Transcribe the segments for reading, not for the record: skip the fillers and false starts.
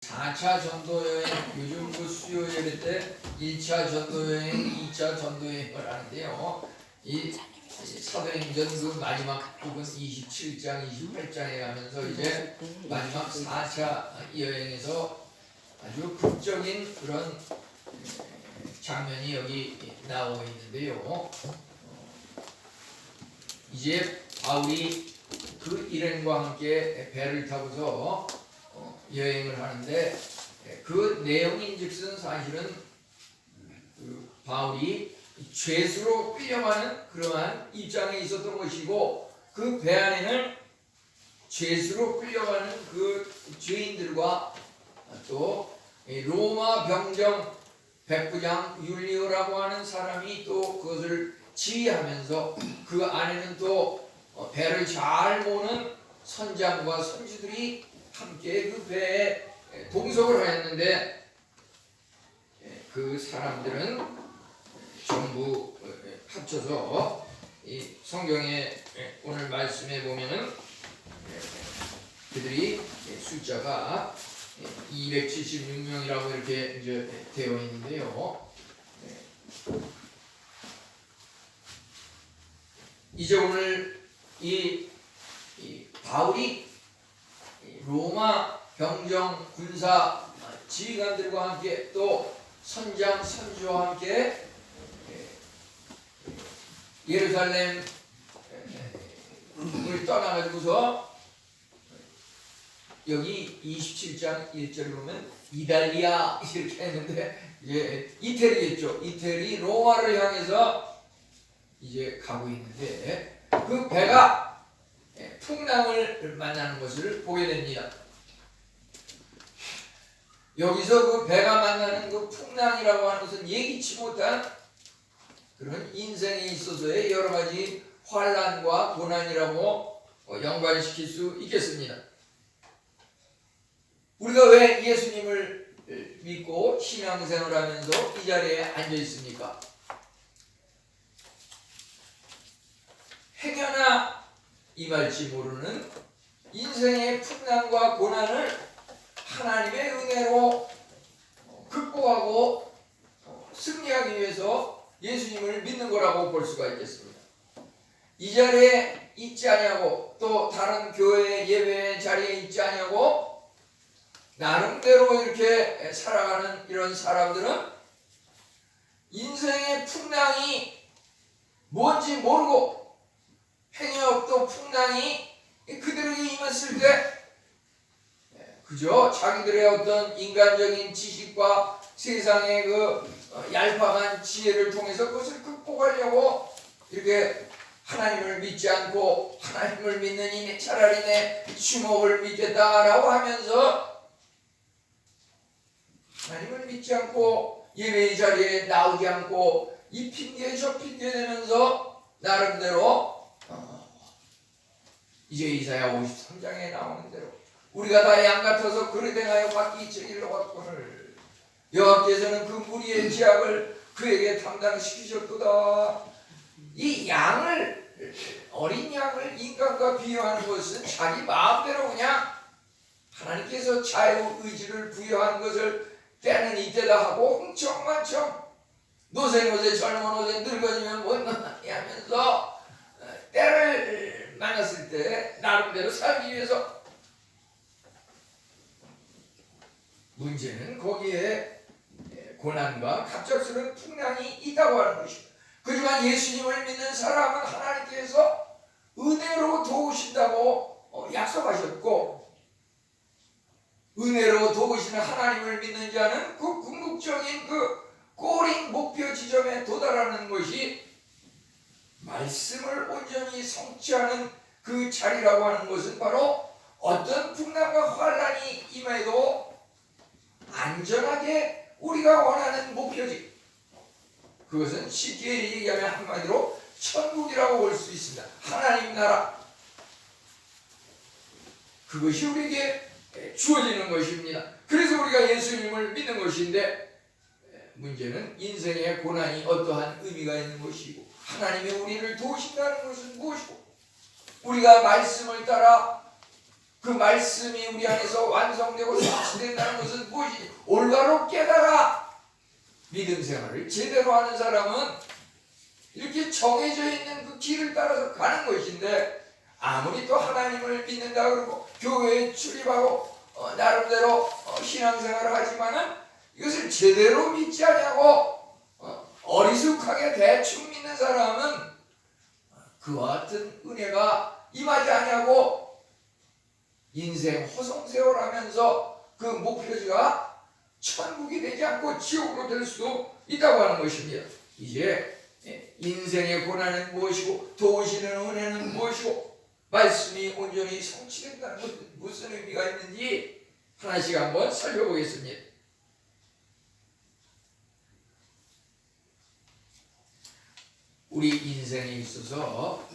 4차 전도여행, 요즘 그 수요 예배 때 1차 전도여행, 2차 전도여행을 하는데요. 이 사도행전 그 마지막 부분 27장, 28장에 가면서 이제 마지막 4차 여행에서 아주 극적인 그런 장면이 여기 나오고 있는데요. 이제 바울이 그 일행과 함께 배를 타고서 여행을 하는데 그 내용인즉슨 사실은 그 바울이 죄수로 끌려가는 그러한 입장에 있었던 것이고 그 배 안에는 죄수로 끌려가는 그 죄인들과 또 로마 병정 백부장 율리오라고 하는 사람이 또 그것을 지휘하면서 그 안에는 또 배를 잘 모는 선장과 선주들이 함께 그 배에 동석을 하였는데 그 사람들은 전부 합쳐서 이 성경에 오늘 말씀에 보면은 그들이 숫자가 276명이라고 이렇게 이제 되어 있는데요. 이제 오늘 이 바울이 로마 병정 군사 지휘관들과 함께 또 선장 선주와 함께 예루살렘을 떠나가지고서 여기 27장 1절을 보면 이달리아 이렇게 했는데 이제 이태리겠죠. 이태리 로마를 향해서 이제 가고 있는데 그 배가 풍랑을 만나는 것을 보게 됩니다. 여기서 그 배가 만나는 그 풍랑이라고 하는 것은 예기치 못한 그런 인생에 있어서의 여러 가지 환난과 고난이라고 연관시킬 수 있겠습니다. 우리가 왜 예수님을 믿고 신앙생활을 하면서 이 자리에 앉아 있습니까? 행여나 임할지 모르는 인생의 풍랑과 고난을 하나님의 은혜로 극복하고 승리하기 위해서 예수님을 믿는 거라고 볼 수가 있겠습니다. 이 자리에 있지 아니하고 또 다른 교회 예배 자리에 있지 아니하고 나름대로 이렇게 살아가는 이런 사람들은 인생의 풍랑이 뭔지 모르고 행여 또 풍랑이 그들에게 임했을 때 그저 자기들의 어떤 인간적인 지식과 세상의 그 얄팍한 지혜를 통해서 그것을 극복하려고 이렇게 하나님을 믿지 않고 하나님을 믿는 이내 차라리 내 주먹을 믿겠다라고 하면서 하나님을 믿지 않고 예배의 자리에 나오지 않고 이 핑계 저 핑계 대면서 나름대로 이제 이사야 53장에 나오는 대로 우리가 다 양 같아서 그릇 행하여 받기 저길로 왔거늘 여호와께서는 그 무리의 죄악을 그에게 담당시키셨도다. 이 양을 어린 양을 인간과 비유하는 것은 자기 마음대로 그냥 하나님께서 자유의지를 부여한 것을 때는 이때다 하고 흥청만청 노새 젊은 옷에 늙어지면 못나니 하면서 때를 만났을 때 나름대로 살기 위해서 문제는 거기에 고난과 갑작스러운 풍랑이 있다고 하는 것입니다. 그지만 예수님을 믿는 사람은 하나님께서 은혜로 도우신다고 약속하셨고 은혜로 도우시는 하나님을 믿는 자는 그 궁극적인 그 꼬린 목표 지점에 도달하는 것이 말씀을 온전히 성취하는 그 자리라고 하는 것은 바로 어떤 풍랑과 환난이 임해도 안전하게 우리가 원하는 목표지. 그것은 쉽게 얘기하면 한마디로 천국이라고 볼 수 있습니다. 하나님 나라. 그것이 우리에게 주어지는 것입니다. 그래서 우리가 예수님을 믿는 것인데 문제는 인생의 고난이 어떠한 의미가 있는 것이고 하나님의 우리를 도우신다는 것은 무엇이고 우리가 말씀을 따라 그 말씀이 우리 안에서 완성되고 성취된다는 것은 무엇이지? 올바로 깨달아 믿음 생활을 제대로 하는 사람은 이렇게 정해져 있는 그 길을 따라서 가는 것인데, 아무리 또 하나님을 믿는다 그러고 교회에 출입하고 나름대로 신앙생활을 하지만은 이것을 제대로 믿지 않냐고 어리숙하게 대충 믿는 사람은 그와 같은 은혜가 임하지 않냐고 인생 허송세월하면서 그 목표지가 천국이 되지 않고 지옥으로 될 수도 있다고 하는 것입니다. 이제 인생의 고난은 무엇이고 도우시는 은혜는 무엇이고 말씀이 온전히 성취된다는 것은 무슨 의미가 있는지 하나씩 한번 살펴보겠습니다. 우리 인생에 있어서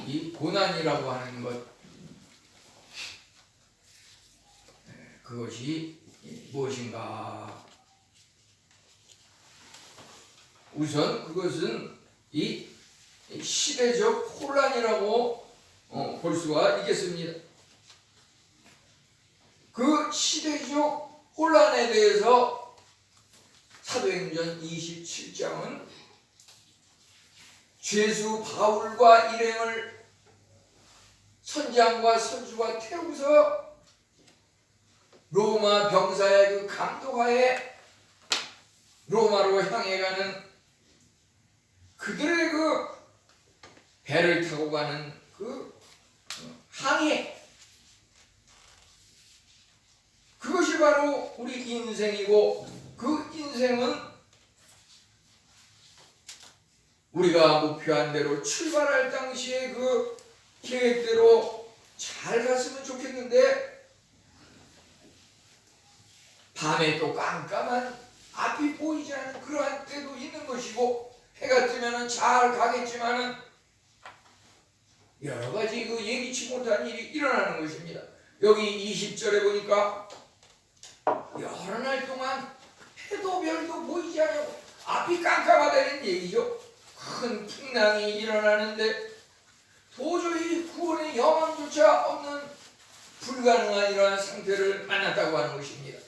이 고난이라고 하는 것, 그것이 무엇인가? 우선 그것은 이 시대적 혼란이라고 볼 수가 있겠습니다. 그 시대적 혼란에 대해서 사도행전 27장은 죄수 바울과 일행을 선장과 선주가 태우고서 로마 병사의 그 감독하에 로마로 향해 가는 그들의 그 배를 타고 가는 그 항해, 그것이 바로 우리 인생이고, 그 인생은 우리가 목표한 대로 출발할 당시에 그 계획대로 잘 갔으면 좋겠는데, 밤에 또 깜깜한 앞이 보이지 않는 그러한 때도 있는 것이고, 해가 뜨면은 잘 가겠지만은 여러 가지 그 예기치 못한 일이 일어나는 것입니다. 여기 20절에 보니까 여러 날 동안 해도 별도 보이지 않고 앞이 깜깜하다는 얘기죠. 큰 풍랑이 일어나는데 도저히 구원의 여망조차 없는 불가능한 이러한 상태를 만났다고 하는 것입니다.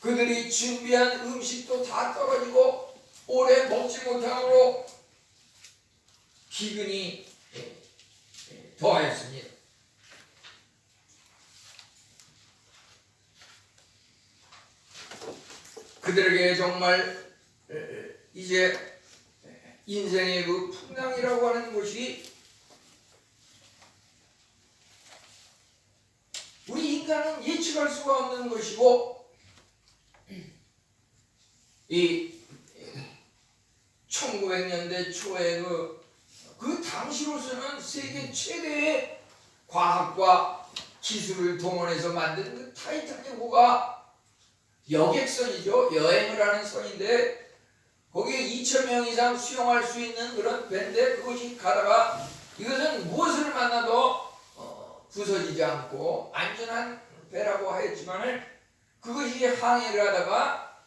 그들이 준비한 음식도 다 떨어지고 오래 먹지 못함으로 기근이 더하였습니다. 그들에게 정말 이제 인생의 그 풍랑이라고 하는 것이, 우리 인간은 예측할 수가 없는 것이고, 이 1900년대 초에 그 당시로서는 세계 최대의 과학과 기술을 동원해서 만든 그 타이타닉호가 여객선이죠. 여행을 하는 선인데 거기에 2,000명 이상 수용할 수 있는 그런 배인데, 그것이 가다가 이것은 무엇을 만나도 부서지지 않고 안전한 배라고 하였지만, 그것이 항해를 하다가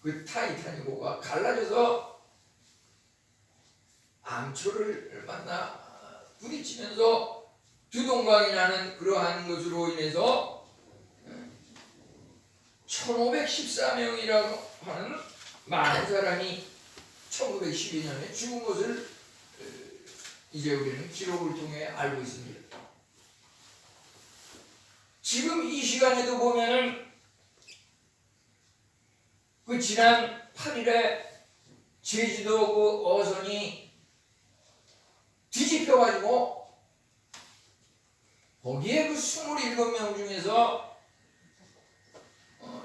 그 타이타닉호가 갈라져서 암초를 만나 부딪히면서 두동강이 나는 그러한 것으로 인해서 1514명이라고 하는 많은 사람이 1912년에 죽은 것을 이제 우리는 기록을 통해 알고 있습니다. 지금 이 시간에도 보면은 그 지난 8일에 제주도 그 어선이 뒤집혀가지고 거기에 그 27명 중에서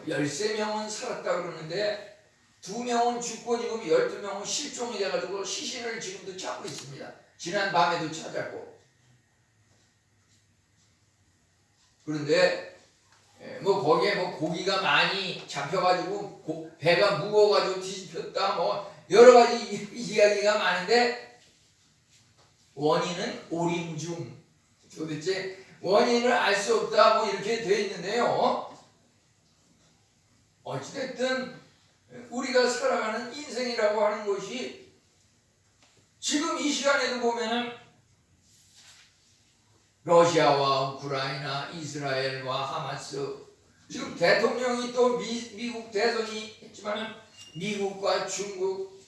13명은 살았다 그러는데 2명은 죽고 지금 12명은 실종이 돼가지고 시신을 지금도 찾고 있습니다. 지난 밤에도 찾았고. 그런데 뭐 거기에 뭐 고기가 많이 잡혀가지고 배가 무거워가지고 뒤집혔다 뭐 여러 가지 이야기가 많은데, 원인은 오림 중, 도대체 원인을 알 수 없다 뭐 이렇게 되어 있는데요. 어찌됐든 우리가 살아가는 인생이라고 하는 것이 지금 이 시간에도 보면은 러시아와 우크라이나, 이스라엘과 하마스, 지금 대통령이 또 미국 대선이 있지만 미국과 중국,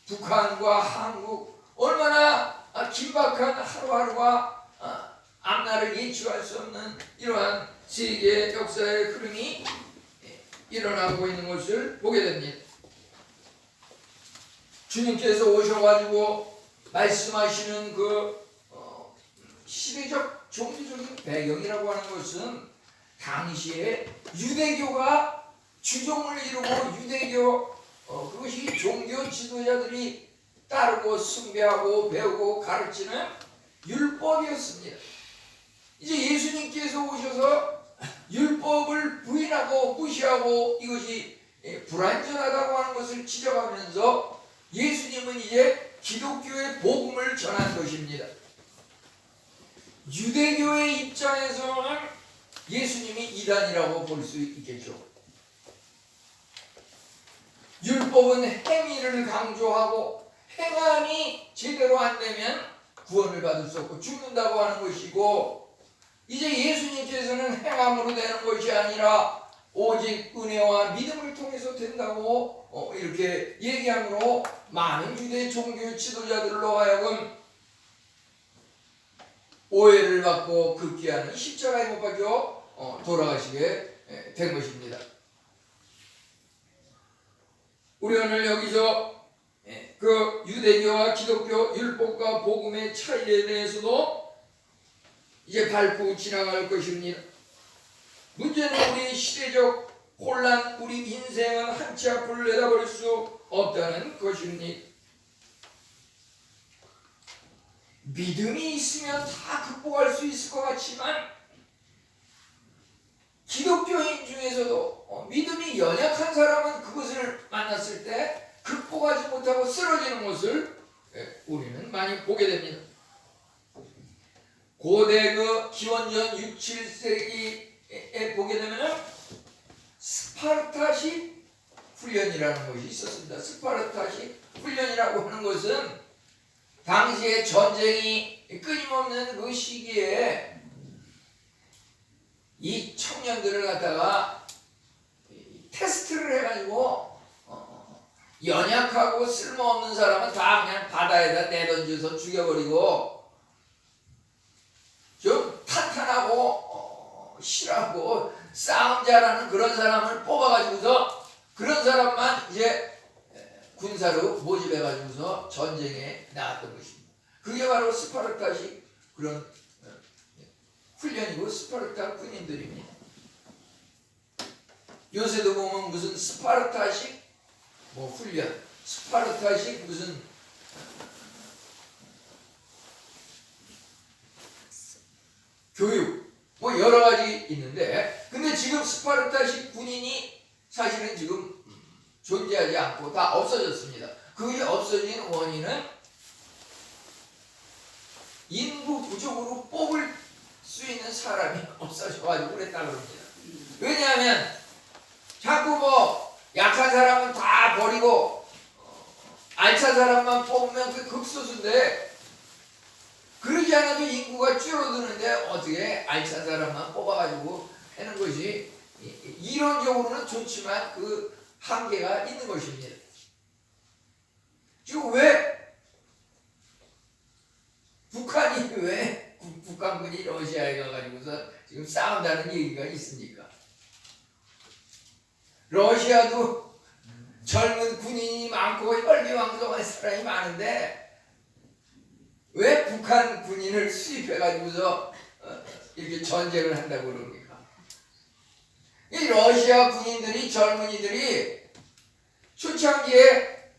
북한과 한국, 얼마나 긴박한 하루하루가 앞날을 예측할 수 없는 이러한 세계 역사의 흐름이 일어나고 있는 것을 보게 됩니다. 주님께서 오셔가지고 말씀하시는 그 시대적 종교적인 배경이라고 하는 것은 당시에 유대교가 주종을 이루고 유대교 그것이 종교 지도자들이 따르고 숭배하고 배우고 가르치는 율법이었습니다. 이제 예수님께서 오셔서 율법을 부인하고 무시하고 이것이 불완전하다고 하는 것을 지적하면서 예수님은 이제 기독교의 복음을 전한 것입니다. 유대교의 입장에서는 예수님이 이단이라고 볼 수 있겠죠. 율법은 행위를 강조하고 행함이 제대로 안 되면 구원을 받을 수 없고 죽는다고 하는 것이고, 이제 예수님께서는 행함으로 되는 것이 아니라 오직 은혜와 믿음을 통해서 된다고 이렇게 얘기함으로 많은 유대 종교 지도자들로 하여금 오해를 받고 급기야는 십자가에 못 박혀 돌아가시게 된 것입니다. 우리 오늘 여기서 그 유대교와 기독교 율법과 복음의 차이에 대해서도 이제 밟고 지나갈 것입니다. 문제는 우리 시대적 혼란, 우리 인생은 한치 앞을 내다볼 수 없다는 것입니다. 믿음이 있으면 다 극복할 수 있을 것 같지만 기독교인 중에서도 믿음이 연약한 사람은 그것을 만났을 때 극복하지 못하고 쓰러지는 것을 우리는 많이 보게 됩니다. 고대 그 기원전 6, 7세기에 보게 되면 스파르타식 훈련이라는 것이 있었습니다. 스파르타식 훈련이라고 하는 것은 당시에 전쟁이 끊임없는 그 시기에 이 청년들을 갖다가 테스트를 해가지고 연약하고 쓸모없는 사람은 다 그냥 바다에다 내던져서 죽여버리고 좀 탄탄하고 실하고 싸움 잘하는 그런 사람을 뽑아가지고서 그런 사람만 이제 군사로 모집해가지고서 전쟁에 나왔던 것입니다. 그게 바로 스파르타식 그런 훈련이고 스파르타 군인들입니다. 요새도 보면 무슨 스파르타식 훈련, 스파르타식 무슨 교육 여러 가지 있는데, 근데 지금 스파르타식 군인이 사실은 지금 존재하지 않고 다 없어졌습니다. 그게 없어진 원인은 인구 부족으로 뽑을 수 있는 사람이 없어져가지고 그랬다 그럽니다. 왜냐하면 자꾸 약한 사람은 다 버리고 알찬 사람만 뽑으면 그 극소수인데, 그러지 않아도 인구가 줄어드는데 어떻게 알찬 사람만 뽑아가지고 하는 것이 이론적으로는 좋지만 그 한계가 있는 것입니다. 지금 왜 북한이 왜 북한군이 러시아에 가가지고서 지금 싸운다는 얘기가 있습니까? 러시아도 젊은 군인이 많고 혈기왕성한 사람이 많은데 왜 북한 군인을 수입해가지고서 이렇게 전쟁을 한다고 그럽니까? 이 러시아 군인들이 젊은이들이 초창기에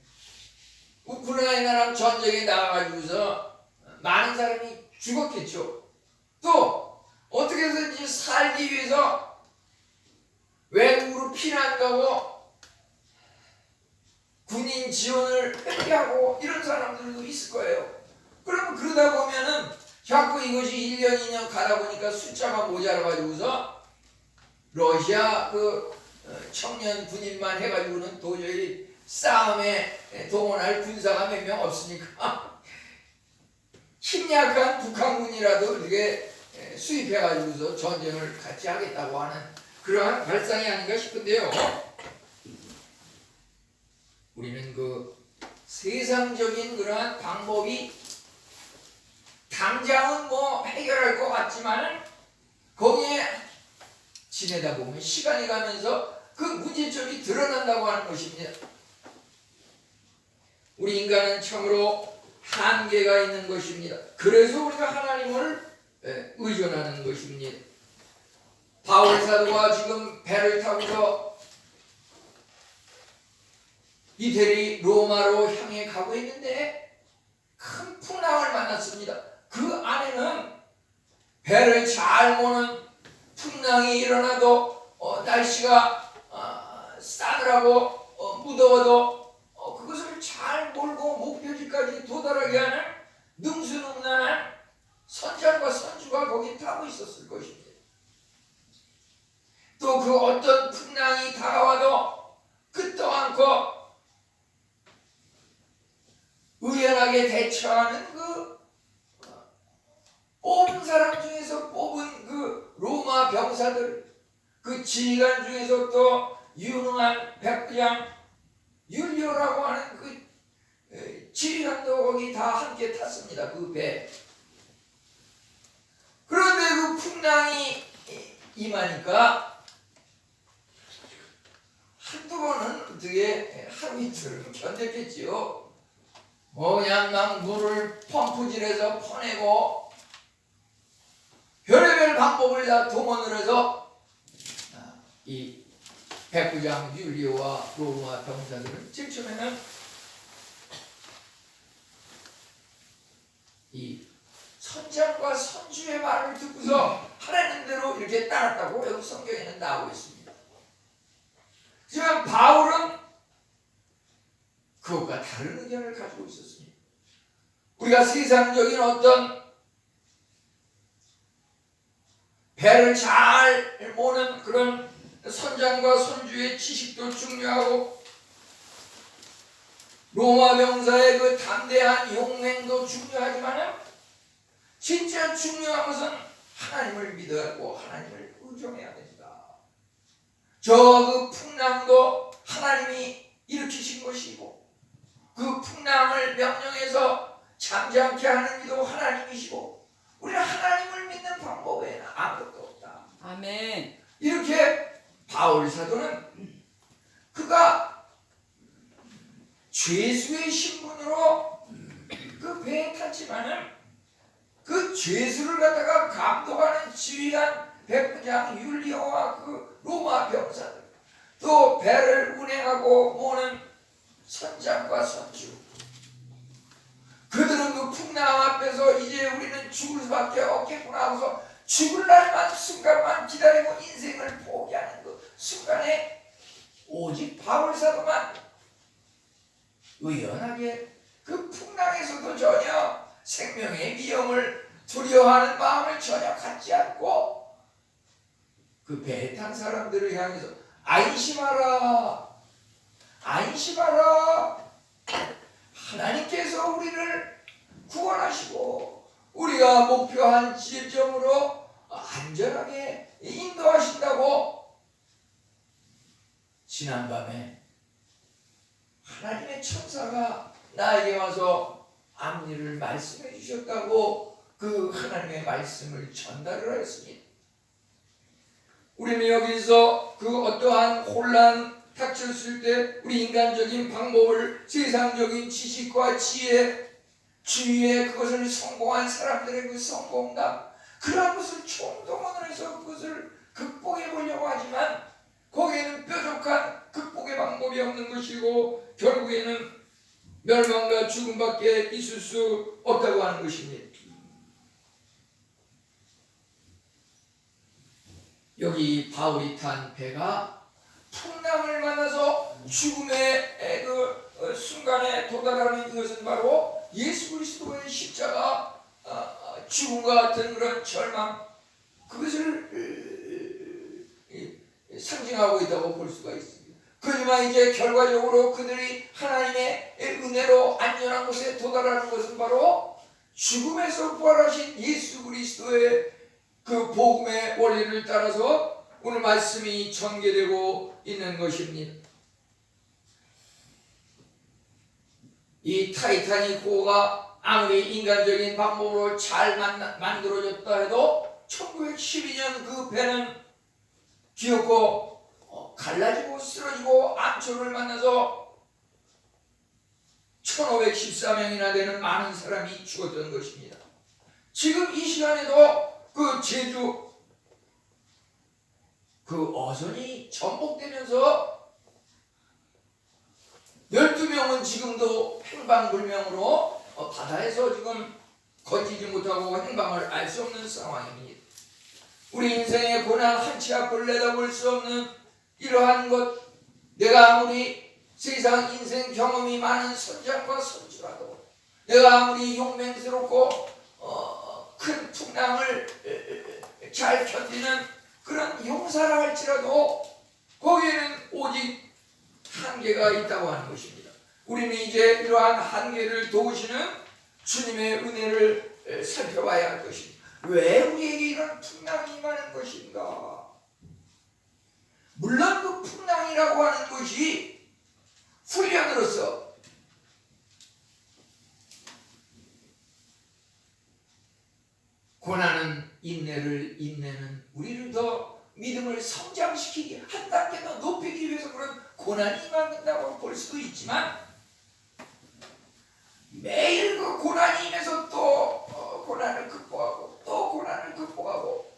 우크라이나랑 전쟁에 나와가지고서 많은 사람이 죽었겠죠. 또 어떻게 해서든지 살기 위해서 외국으로 피난 가고 군인 지원을 회피하고 이런 사람들도 있을 거예요. 그러면 그러다 보면은 자꾸 이것이 1년 2년 가다 보니까 숫자가 모자라가지고서 러시아 그 청년 군인만 해가지고는 도저히 싸움에 동원할 군사가 몇 명 없으니까 힘약한 북한군이라도 이렇게 수입해가지고서 전쟁을 같이 하겠다고 하는 그러한 발상이 아닌가 싶은데요. 우리는 그 세상적인 그러한 방법이 당장은 뭐 해결할 것 같지만은 거기에 지내다 보면 시간이 가면서 그 문제점이 드러난다고 하는 것입니다. 우리 인간은 참으로 한계가 있는 것입니다. 그래서 우리가 하나님을 의존하는 것입니다. 바울 사도가 지금 배를 타고서 이태리 로마로 향해 가고 있는데 큰 풍랑을 만났습니다. 그 안에는 배를 잘 모는 풍랑이 일어나도 날씨가 싸늘하고 무더워도 그것을 잘 몰고 목표지까지 도달하게 하는 능수능란한 선장과 선주가 거기 타고 있었을 것입니다. 또 그 어떤 풍랑이 다가와도 끝도 않고 의연하게 대처하는 그 뽑은 사람 중에서 뽑은 그 로마 병사들, 그 지휘관 중에서 또 유능한 백부장 율리오라고 하는 그 지휘관도 거기 다 함께 탔습니다. 그 배. 그런데 그 풍랑이 임하니까 한두 번은 어떻게 하루 이틀은 견뎠겠지요. 그냥 막 물을 펌프질해서 퍼내고 별의별 방법을 다 동원을 해서 이 백부장 율리오와 로마 병사들은 제일 처음에는 이 선장과 선주의 말을 듣고서 하라는 대로 이렇게 따랐다고 여기 성경에는 나오고 있습니다. 하지만 바울은 그것과 다른 의견을 가지고 있었습니다. 우리가 세상적인 어떤 배를 잘 모는 그런 선장과 선주의 지식도 중요하고 로마 병사의 그 담대한 용맹도 중요하지만 진짜 중요한 것은 하나님을 믿어야고 하나님을 의존해야 됩니다. 저 그 풍랑도 하나님이 일으키신 것이고 그 풍랑을 명령해서 잠잠케 하는 이도 하나님이시고 우리는 하나님을 믿는 방법 외에는 아무것도 없다. 아멘. 이렇게 바울 사도는 그가 죄수의 신분으로 그 배에 탔지만은 그 죄수를 갖다가 감독하는 지휘관 백부장 율리오와 그 로마 병사들 또 배를 운행하고 모는 선장과 선주 그들은 그 풍랑 앞에서 이제 우리는 죽을 수밖에 없겠구나 하고서 죽을 날만 순간만 기다리고 인생을 포기하는 그 순간에 오직 바울 사도만 의연하게 그 풍랑에서도 전혀 생명의 위험을 두려워하는 마음을 전혀 갖지 않고 그 배에 탄 사람들을 향해서 안심하라 안심하라 하나님께서 우리를 구원하시고 우리가 목표한 지점으로 안전하게 인도하신다고 지난밤에 하나님의 천사가 나에게 와서 앞일을 말씀해 주셨다고 그 하나님의 말씀을 전달을 하였습니다. 우리는 여기서 그 어떠한 혼란 닥쳤을 때 우리 인간적인 방법을 세상적인 지식과 지혜 주위에 그것을 성공한 사람들의 그 성공담 그러한 것을 총동원을 해서 그것을 극복해 보려고 하지만 거기에는 뾰족한 극복의 방법이 없는 것이고 결국에는 멸망과 죽음밖에 있을 수 없다고 하는 것입니다. 여기 바울이 탄 배가 풍랑을 만나서 죽음의 그 순간에 도달하는 것은 바로 예수 그리스도의 십자가 죽음과 같은 그런 절망 그것을 상징하고 있다고 볼 수가 있습니다. 그렇지만 이제 결과적으로 그들이 하나님의 은혜로 안전한 곳에 도달하는 것은 바로 죽음에서 부활하신 예수 그리스도의 그 복음의 원리를 따라서 오늘 말씀이 전개되고 있는 것입니다. 이 타이타닉호가 아무리 인간적인 방법으로 잘 만들어졌다 해도 1912년 그 배는 기어코 갈라지고 쓰러지고 암초를 만나서 1514명이나 되는 많은 사람이 죽었던 것입니다. 지금 이 시간에도 그 제주 그 어선이 전복되면서 12명은 지금도 행방불명으로 바다에서 지금 건지지 못하고 행방을 알 수 없는 상황입니다. 우리 인생의 고난 한 치 앞을 내다볼 수 없는 이러한 것, 내가 아무리 세상 인생 경험이 많은 선장과 선주라도, 내가 아무리 용맹스럽고 큰 풍랑을 잘 견디는 그런 용사라 할지라도 거기에는 오직 한계가 있다고 하는 것입니다. 우리는 이제 이러한 한계를 도우시는 주님의 은혜를 살펴봐야 할 것입니다. 왜 우리에게 이런 풍랑이 임하는 것인가? 물론 그 풍랑이라고 하는 것이 훈련으로서 고난은 인내는 우리를 더 믿음을 성장시키기, 한 단계 더 높이기 위해서 그런 고난이 임한다고 볼 수도 있지만, 매일 그 고난이 임해서 또 고난을 극복하고 또 고난을 극복하고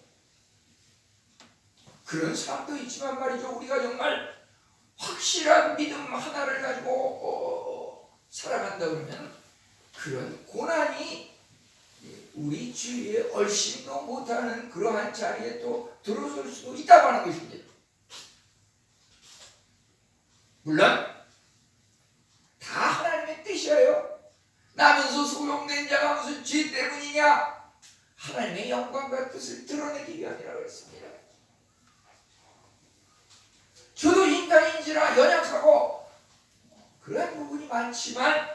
그런 사람도 있지만 말이죠, 우리가 정말 확실한 믿음 하나를 가지고 살아간다 그러면 그런 고난이 우리 주위에 얼씬도 못하는 그러한 자리에 또 들어설 수도 있다고 하는 것입니다. 물론 다 하나님의 뜻이에요. 나면서 소용된 자가 무슨 죄 때문이냐? 하나님의 영광과 뜻을 드러내기 위함이라고 했습니다. 저도 인간인지라 연약하고 그런 부분이 많지만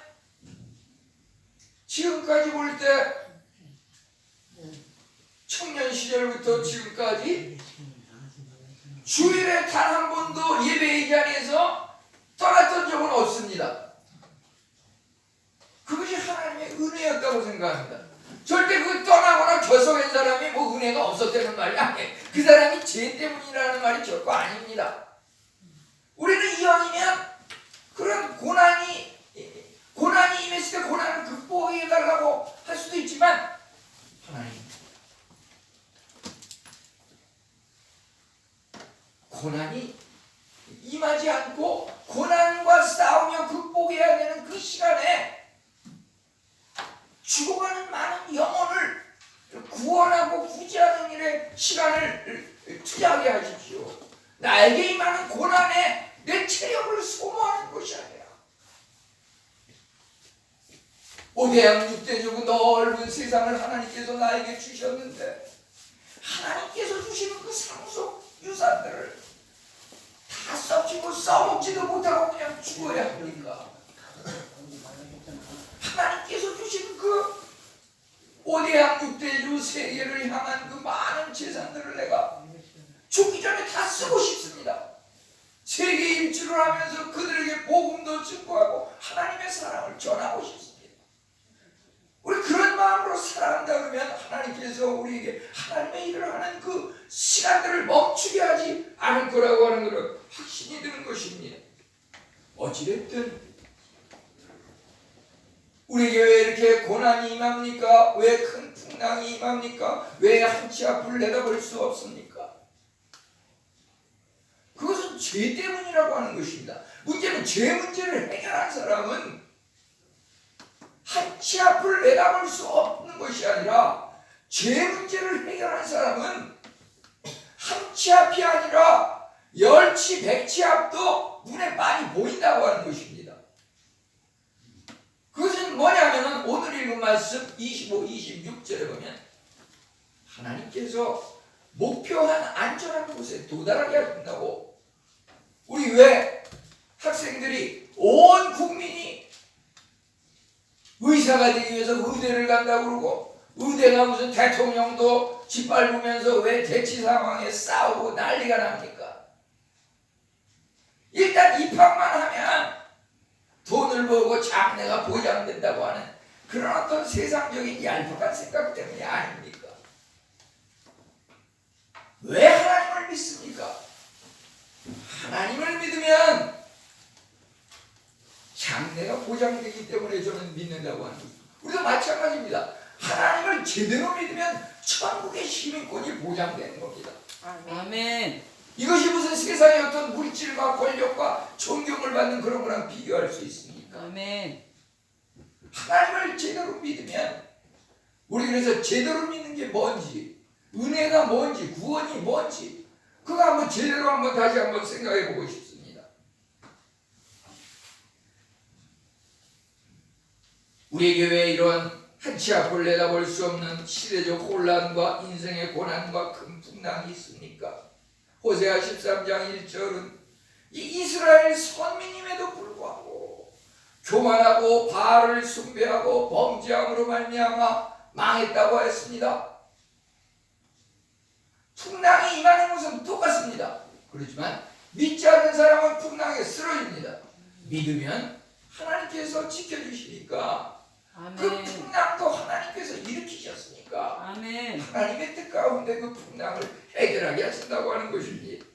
지금까지 볼 때 청년 시절부터 지금까지 주일에 단 한 번도 예배 이 자리에서 떠났던 적은 없습니다. 그것이 하나님의 은혜였다고 생각합니다. 절대 그 떠나거나 결석한 사람이 뭐 은혜가 없었다는 말이 아니에요. 그 사람이 죄 때문이라는 말이 결코 아닙니다. 우리는 이왕이면 그런 고난이 임했을 때 고난을 극복해달라고 할 수도 있지만, 하나님 고난이 임하지 않고 고난과 싸우며 극복해야 되는 그 시간에 죽어가는 많은 영혼을 구원하고 구제하는 일에 시간을 투자하게 하십시오. 나에게 임하는 고난에 내 체력을 소모하는 것이 아니라 오대양 6대주고 넓은 세상을 하나님께서 나에게 주셨는데, 하나님께서 주시는 그 상속 유산들을 다 썩히고 써먹지도 못하고 그냥 죽어야 합니까? 하나님께서 주신 그 오대양 6대주 세계를 향한 그 많은 재산들을 내가 죽기 전에 다 쓰고 싶습니다. 세계 일주를 하면서 그들에게 복음도 증거하고 하나님의 사랑을 전하고 싶습니다. 우리 그런 마음으로 살아간다 그러면 하나님께서 우리에게 하나님의 일을 하는 그 시간들을 멈추게 하지 않을 거라고 하는 것은 확신이 드는 것입니다. 어찌됐든 우리에게 왜 이렇게 고난이 임합니까? 왜 큰 풍랑이 임합니까? 왜 한치 앞을 내다볼 수 없습니까? 그것은 죄 때문이라고 하는 것입니다. 문제는 죄 문제를 해결한 사람은 한치 앞을 내다볼 수 없는 것이 아니라, 죄 문제를 해결한 사람은 한치 앞이 아니라 열치 백치 앞도 눈에 많이 보인다고 하는 것입니다. 그것은 뭐냐면은 오늘 읽은 말씀 25, 26절에 보면 하나님께서 목표한 안전한 곳에 도달하게 하신다고. 우리 왜 학생들이 온 국민이 의사가 되기 위해서 의대를 간다고 그러고, 의대가 무슨 대통령도 짓밟으면서 왜 대치 상황에 싸우고 난리가 납니까? 일단 입학만 하면 돈을 벌고 장래가 보장된다고 하는 그런 어떤 세상적인 얄팍한 생각 때문이 아닙니까? 왜 하나님을 믿습니까? 하나님을 믿으면 장래가 보장되기 때문에 저는 믿는다고 하는 것입니다. 우리도 마찬가지입니다. 하나님을 제대로 믿으면 천국의 시민권이 보장되는 겁니다. 아멘. 이것이 무슨 세상의 어떤 물질과 권력과 존경을 받는 그런 거랑 비교할 수 있습니까? 아멘. 하나님을 제대로 믿으면, 우리 그래서 제대로 믿는 게 뭔지, 은혜가 뭔지, 구원이 뭔지, 그거 한번 제대로 한번 다시 한번 생각해 보고 싶습니다. 우리 교회에 이런 한치 앞을 내다볼 수 없는 시대적 혼란과 인생의 고난과 큰 풍랑이 있습니까? 호세아 13장 1절은 이 이스라엘 선민임에도 불구하고 교만하고 바알을 숭배하고 범죄함으로 말미암아 망했다고 했습니다. 풍랑이 임하는 것은 똑같습니다. 그렇지만 믿지 않는 사람은 풍랑에 쓰러집니다. 믿으면 하나님께서 지켜주시니까, 그 아멘. 풍랑도 하나님께서 일으키셨으니까 아멘. 하나님의 뜻 가운데 그 풍랑을 해결하게 하신다고 하는 것입니다.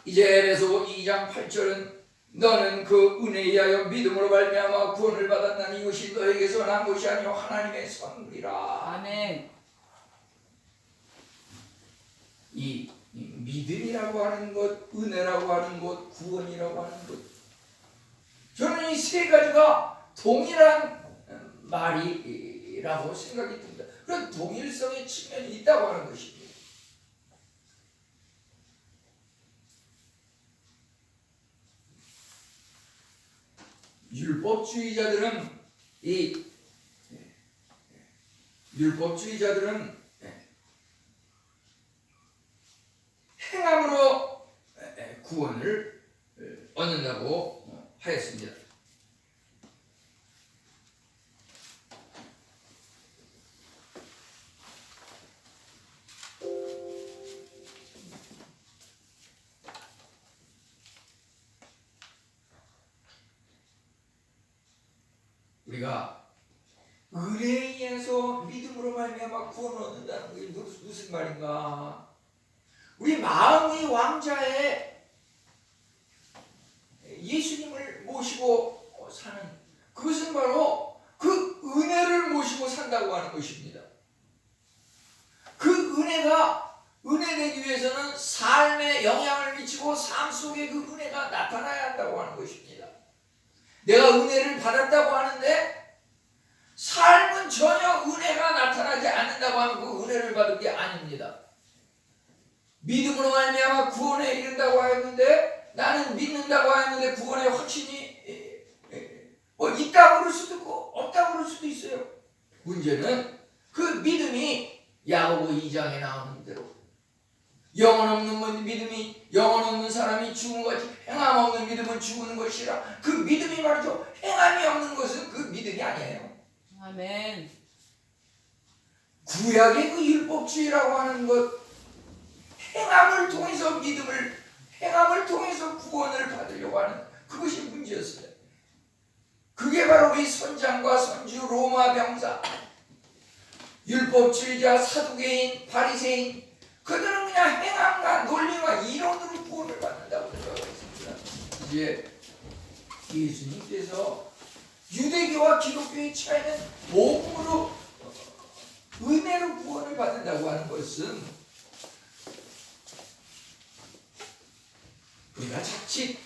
이제 에베소 2장 8절은 너는 그 은혜에 의하여 믿음으로 말미암아 구원을 받았나니 이것이 너에게서 난 것이 아니요 하나님의 선물이라. 아멘. 이 믿음이라고 하는 것, 은혜라고 하는 것, 구원이라고 하는 것, 저는 이 세 가지가 동일한 말이라고 생각이 듭니다. 그런 동일성의 측면이 있다고 하는 것입니다. 율법주의자들은 행함으로 구원을 얻는다고 하였습니다. 우리가 은혜에 의해서 믿음으로 말미암아 구원을 얻는다는 게 무슨 말인가? 우리 마음의 왕자에 예수님을 모시고 사는, 그것은 바로 그 은혜를 모시고 산다고 하는 것입니다. 그 은혜가 은혜되기 위해서는 삶에 영향을 미치고 삶 속에 그 은혜가 나타나야 한다고 하는 것입니다. 내가 은혜를 받았다고 하는데 삶은 전혀 은혜가 나타나지 않는다고 하면 그 은혜를 받은 게 아닙니다. 믿음으로 말미암아 구원에 이른다고 하였는데, 나는 믿는다고 하였는데 구원의 확신이 있다고 그럴 수도 있고 없다고 그럴 수도 있어요. 문제는 그 믿음이 야고보 2장에 나오는 대로 영혼 없는 믿음이, 영혼 없는 사람이 죽은 것이 행함 없는 믿음은 죽은 것이라. 그 믿음이 말이죠, 행함이 없는 것은 그 믿음이 아니에요. 아멘. 구약의 그 율법주의라고 하는 것, 행함을 통해서 믿음을, 행함을 통해서 구원을 받으려고 하는 그것이 문제였어요. 그게 바로 우리 선장과 선주, 로마 병사, 율법주의자, 사두개인, 바리새인, 그들은 그냥 행함과 논리와 이론으로 구원을 받는다고 생각하고 있습니다. 이제 예수님께서 유대교와 기독교의 차이는 복음으로, 은혜로 구원을 받는다고 하는 것은, 우리가 자칫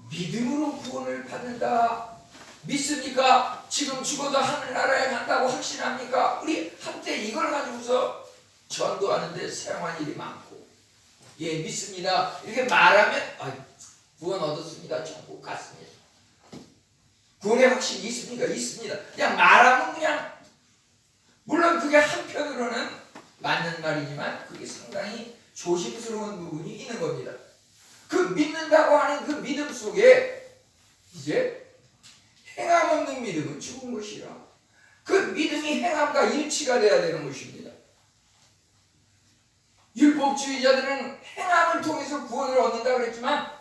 믿음으로 구원을 받는다, 믿습니까? 지금 죽어도 하늘나라에 간다고 확신합니까? 우리 한때 이걸 가지고서 전도하는데 사용한 일이 많고, 예, 믿습니다 이렇게 말하면 구원 얻었습니다, 천국 갔습니다. 구원의 확신이 있습니까? 있습니다. 그냥 말하면 그냥, 물론 그게 한편으로는 맞는 말이지만 그게 상당히 조심스러운 부분이 있는 겁니다. 그 믿는다고 하는 그 믿음 속에 이제 행함 없는 믿음은 죽은 것이라. 그 믿음이 행함과 일치가 돼야 되는 것입니다. 율법주의자들은 행함을 통해서 구원을 얻는다고 그랬지만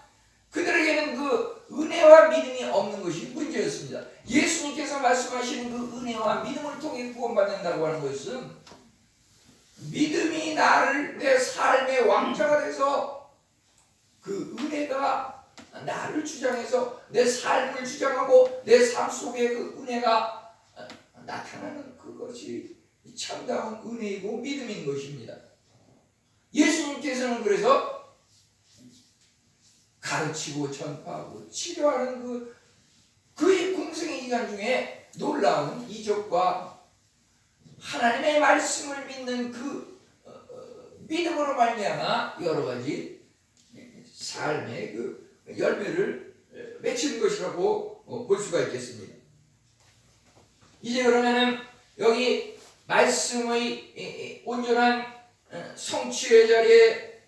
그들에게는 그 은혜와 믿음이 없는 것이 문제였습니다. 예수님께서 말씀하시는 그 은혜와 믿음을 통해 구원받는다고 하는 것은 믿음이 나를 내 삶의 왕자가 돼서 그 은혜가 나를 주장해서 내 삶을 주장하고 내 삶 속에 그 은혜가 나타나는 그것이 참다운 은혜이고 믿음인 것입니다. 예수님께서는 그래서 가르치고 전파하고 치료하는 그의 공생의 기간 중에 놀라운 이적과 하나님의 말씀을 믿는 그 믿음으로 말미암아 여러 가지 삶의 그 열매를 맺히는 것이라고 볼 수가 있겠습니다. 이제 그러면은 여기 말씀의 온전한 성취의 자리에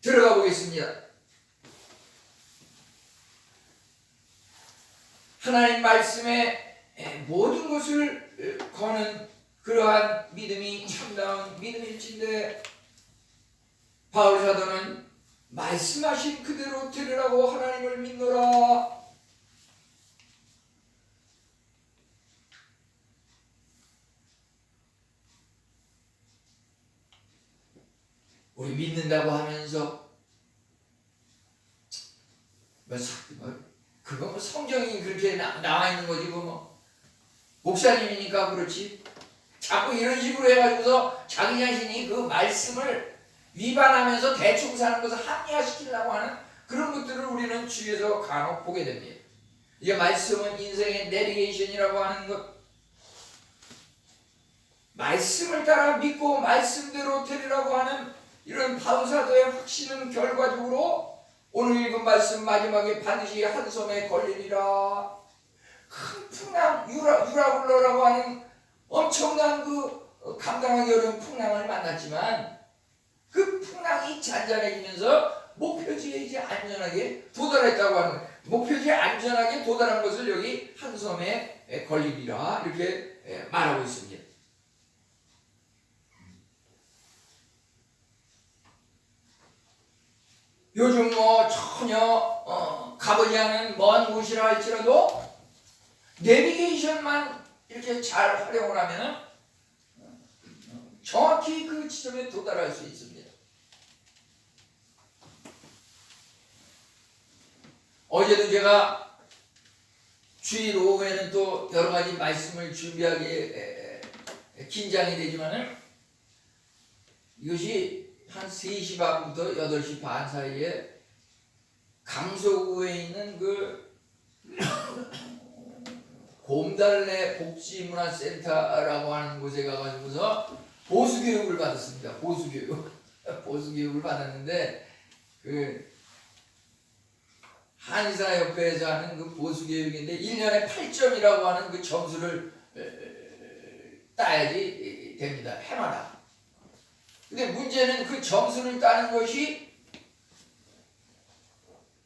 들어가 보겠습니다. 하나님 말씀에 모든 것을 거는 그러한 믿음이 참다운 믿음일진데 바울 사도는 말씀하신 그대로 들으라고 하나님을 믿노라. 우리 믿는다고 하면서 그거 뭐 성경이 그렇게 나와 있는 거지 뭐 목사님이니까 그렇지. 자꾸 이런 식으로 해가지고서 자기 자신이 그 말씀을 위반하면서 대충 사는 것을 합리화시키려고 하는 그런 것들을 우리는 주위에서 간혹 보게 됩니다. 이제 말씀은 인생의 내비게이션이라고 하는 것, 말씀을 따라 믿고 말씀대로 되리라고 하는 이런 바울사도의 확신은 결과적으로 오늘 읽은 말씀 마지막에 반드시 한 섬에 걸리리라. 큰 풍랑, 유라굴로라고 하는 엄청난 그 감당하기 어려운 풍랑을 만났지만 그 풍랑이 잔잔해지면서 목표지에 이제 안전하게 도달했다고 하는 거예요. 목표지에 안전하게 도달한 것을 여기 한 섬에 걸리리라 이렇게 말하고 있습니다. 요즘 뭐 전혀 가보지 않은 먼 곳이라 할지라도 내비게이션만 이렇게 잘 활용을 하면 정확히 그 지점에 도달할 수 있습니다. 어제도 제가 주일 오후에는 또 여러 가지 말씀을 준비하기에 긴장이 되지만은 이것이 한 3시 반부터 8시 반 사이에 강서구에 있는 그 곰달래 복지문화센터라고 하는 곳에 가가지고서 보수교육을 받았습니다. 보수교육을 받았는데 그 한의사협회에서 하는 그 보수교육인데 1년에 8점이라고 하는 그 점수를 따야지 됩니다. 해마다. 근데 문제는 그 점수를 따는 것이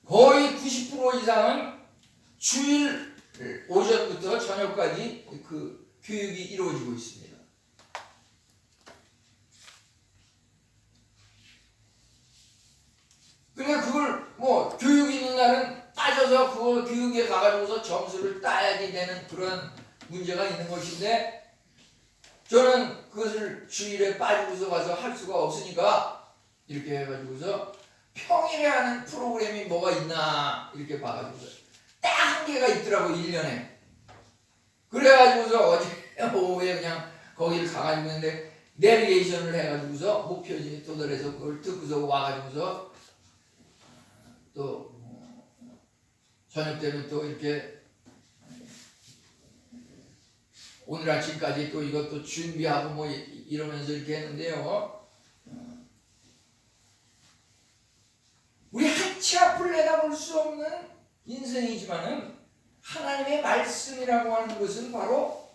거의 90% 이상은 주일 오전부터 저녁까지 그 교육이 이루어지고 있습니다. 그러니까 그걸 뭐 교육 있는 날은 빠져서 그 교육에 가가지고서 점수를 따야지 되는 그런 문제가 있는 것인데 저는 그것을 주일에 빠지고서 가서 할 수가 없으니까 이렇게 해가지고서 평일에 하는 프로그램이 뭐가 있나 이렇게 봐가지고서 딱 한 개가 있더라고 1년에. 그래가지고서 어제 오후에 그냥 거기를 가가지고 했는데 내비게이션을 해가지고서 목표지에 도달해서 그걸 듣고서 와가지고서 또 저녁 때는 또 이렇게 오늘 아침까지 또 이것도 준비하고 뭐 이러면서 이렇게 했는데요. 우리 한치 앞을 내다볼 수 없는 인생이지만은 하나님의 말씀이라고 하는 것은 바로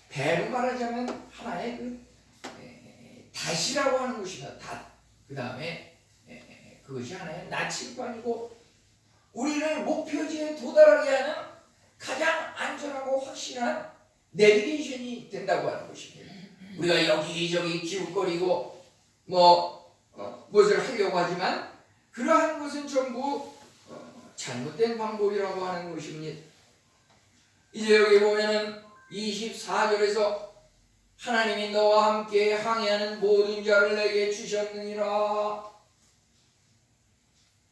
배로 말하자면 하나의 그 닷이라고 하는 것이다. 닷. 그 다음에 그것이 하나의 나침반이고 우리를 목표지에 도달하게 하는 가장 안전하고 확실한 내비게이션이 된다고 하는 것입니다. 우리가 여기저기 기웃거리고 무엇을 하려고 하지만 그러한 것은 전부 잘못된 방법이라고 하는 것입니다. 이제 여기 보면은 24절에서 하나님이 너와 함께 항해하는 모든 자를 내게 주셨느니라.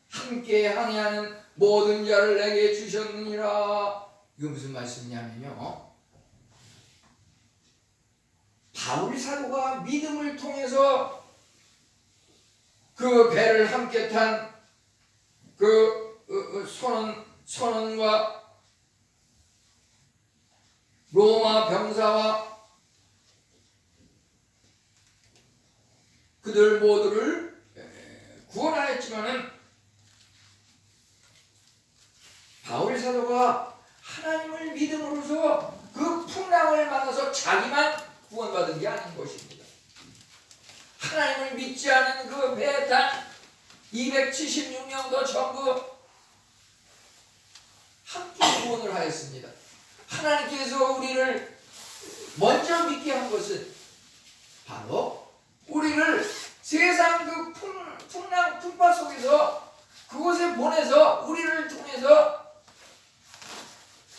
함께 항해하는 모든 자를 내게 주셨느니라. 이거 무슨 말씀이냐면요, 바울 사도가 믿음을 통해서 그 배를 함께 탄 그 선원과 로마 병사와 그들 모두를 구원하였지만은 바울 사도가 하나님을 믿음으로써 그 풍랑을 만나서 자기만 구원받은 게 아닌 것입니다. 하나님을 믿지 않은 그 배에 탄 276명도 전부 함께 구원을 하였습니다. 하나님께서 우리를 먼저 믿게 한 것은 바로 우리를 세상 그 풍랑 풍파 속에서 그곳에 보내서 우리를 통해서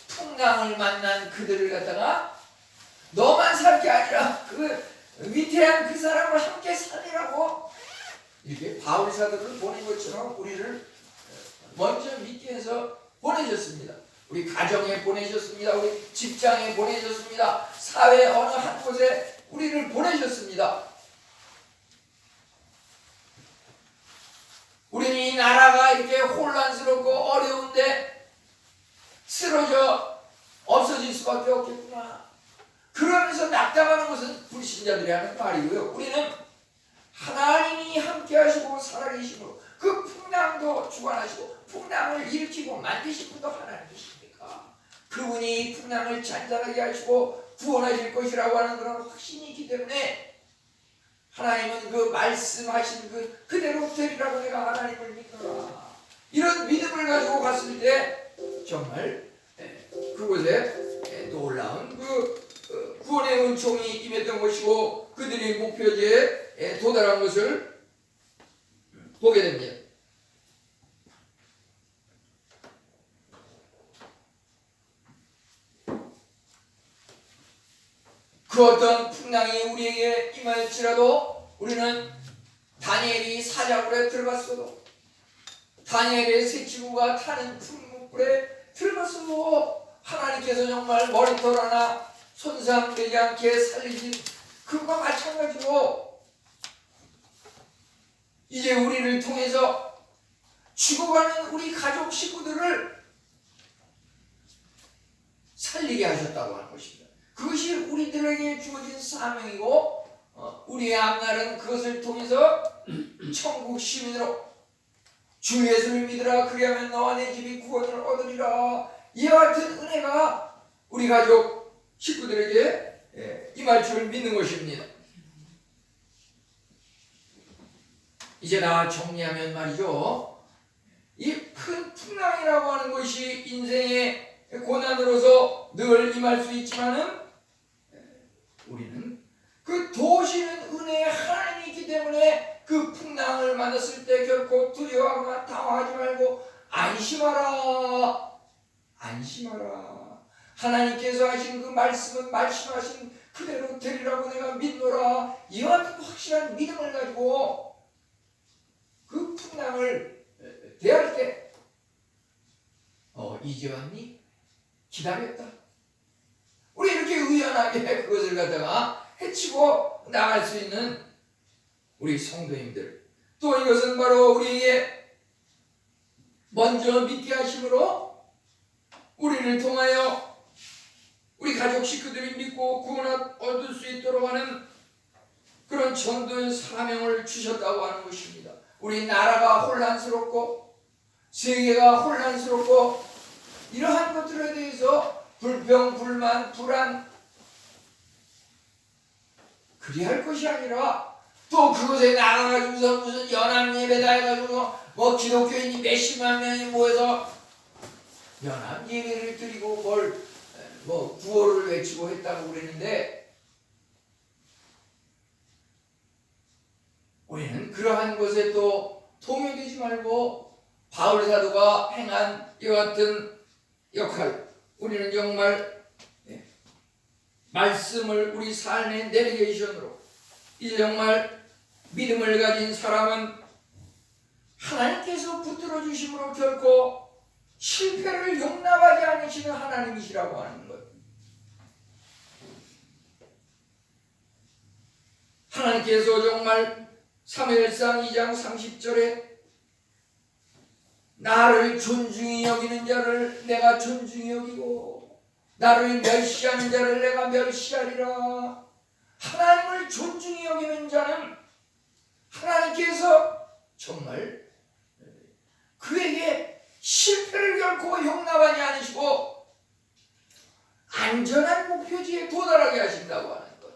풍랑을 만난 그들을 갖다가 너만 살 게 아니라 그 위태한 그 사람을 함께 살리라고 이렇게 바울 사도를 보낸 것처럼 우리를 먼저 믿게 해서 보내셨습니다. 우리 가정에 보내셨습니다. 우리 직장에 보내셨습니다. 사회 어느 한 곳에 우리를 보내셨습니다. 우리는 이 나라가 이렇게 혼란스럽고 어려운데 쓰러져 없어질 수밖에 없겠구나. 그러면서 낙담하는 것은 불신자들이 하는 말이고요. 우리는 하나님이 함께 하시고 살아계시고 그 풍랑도 주관하시고 풍랑을 일으키고 만드신 분도 하나님이십니까? 그분이 풍랑을 잔잔하게 하시고 구원하실 것이라고 하는 그런 확신이 있기 때문에 하나님은 그 말씀하신 그대로 되리라고 내가 하나님을 믿노라. 이런 믿음을 가지고 갔을 때 정말 그곳에 놀라운 구원의 은총이 임했던 것이고 그들이 목표지에 도달한 것을 보게 됩니다. 그 어떤 풍랑이 우리에게 임할지라도 우리는 다니엘이 사자굴에 들어갔어도 다니엘의 새치구가 타는 풀무불에 들어갔어도 하나님께서 정말 머리털 하나 손상되지 않게 살리신 그것과 마찬가지로 이제 우리를 통해서 죽어가는 우리 가족 식구들을 살리게 하셨다고 하는 것입니다. 그것이 우리들에게 주어진 사명이고 우리의 앞날은 그것을 통해서 천국 시민으로 주 예수를 믿으라 그리하면 너와 내 집이 구원을 얻으리라. 이와 같은 은혜가 우리 가족 식구들에게 임할 줄 믿는 것입니다. 이제 나 정리하면 말이죠, 이 큰 풍랑이라고 하는 것이 인생의 고난으로서 늘 임할 수 있지만은 우리는 그 도우시는 은혜의 하나님이 있기 때문에 그 풍랑을 만났을 때 결코 두려워하거나 당황하지 말고 안심하라. 안심하라. 하나님께서 하신 그 말씀은 말씀하신 그대로 되리라고 내가 믿노라. 이와 같은 확실한 믿음을 가지고 그 풍랑을 대할 때 이제 왔니? 기다렸다. 우리 이렇게 의연하게 그것을 갖다가 해치고 나갈 수 있는 우리 성도님들, 또 이것은 바로 우리에게 먼저 믿게 하심으로 우리를 통하여 우리 가족 식구들이 믿고 구원 얻을 수 있도록 하는 그런 전도의 사명을 주셨다고 하는 것입니다. 우리 나라가 혼란스럽고 세계가 혼란스럽고 이러한 것들에 대해서 불평, 불만, 불안 그리할 것이 아니라 또 그곳에 나가가지고서 무슨 연합예배다 해가지고 뭐 기독교인이 몇십만 명이 모여서 연합예배를 드리고 뭐 구호를 외치고 했다고 그랬는데, 우리는 그러한 것에 또 동요되지 말고 바울 사도가 행한 이와 같은 역할, 우리는 정말 말씀을 우리 삶의 내비게이션으로, 이제 정말 믿음을 가진 사람은 하나님께서 붙들어 주심으로 결코 실패를 용납하지 않으시는 하나님이시라고 하는 것. 하나님께서 정말 사무엘상 2장 30절에 나를 존중히 여기는 자를 내가 존중히 여기고 나를 멸시하는 자를 내가 멸시하리라. 하나님을 존중히 여기는 자는 하나님께서 정말 그에게 실패를 결코 용납하지 않으시고 안전한 목표지에 도달하게 하신다고 하는 것.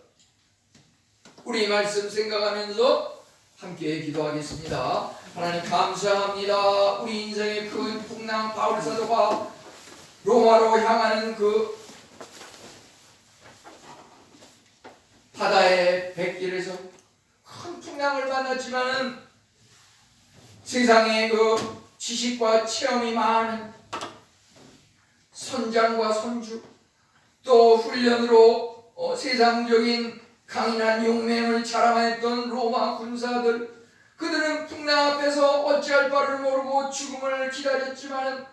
우리 말씀 생각하면서 함께 기도하겠습니다. 하나님 감사합니다. 우리 인생의 큰 풍랑 바울 사도가 로마로 향하는 그 바다의 백길에서 큰 풍랑을 만났지만은 세상에 그 지식과 체험이 많은 선장과 선주, 또 훈련으로 세상적인 강인한 용맹을 자랑했던 로마 군사들, 그들은 풍랑 앞에서 어찌할 바를 모르고 죽음을 기다렸지만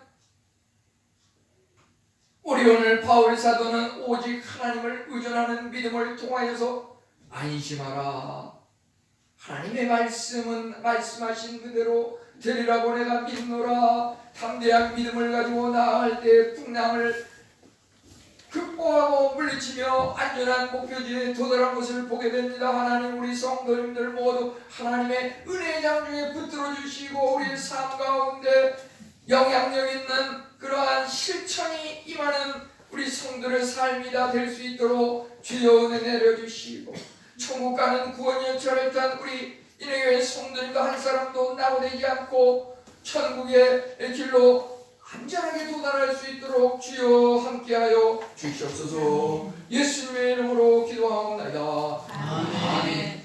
우리 오늘 바울 사도는 오직 하나님을 의존하는 믿음을 통하여서 안심하라. 하나님의 말씀은 말씀하신 그대로 되리라고 내가 믿노라. 담대한 믿음을 가지고 나아갈 때 풍랑을 극복하고 물리치며 안전한 목표지에 도달한 것을 보게 됩니다. 하나님, 우리 성도님들 모두 하나님의 은혜의 장중에 붙들어 주시고 우리의 삶 가운데 영향력 있는 그러한 실천이 임하는 우리 성도의 삶이 다 될 수 있도록 주여 은혜 내려주시고, 천국 가는 구원 열차를 탄 우리 인해교회 성도님도 한 사람도 낙오되지 않고 천국의 길로 안전하게 도달할 수 있도록 주여 함께하여 주시옵소서. 예수님의 이름으로 기도하옵나이다.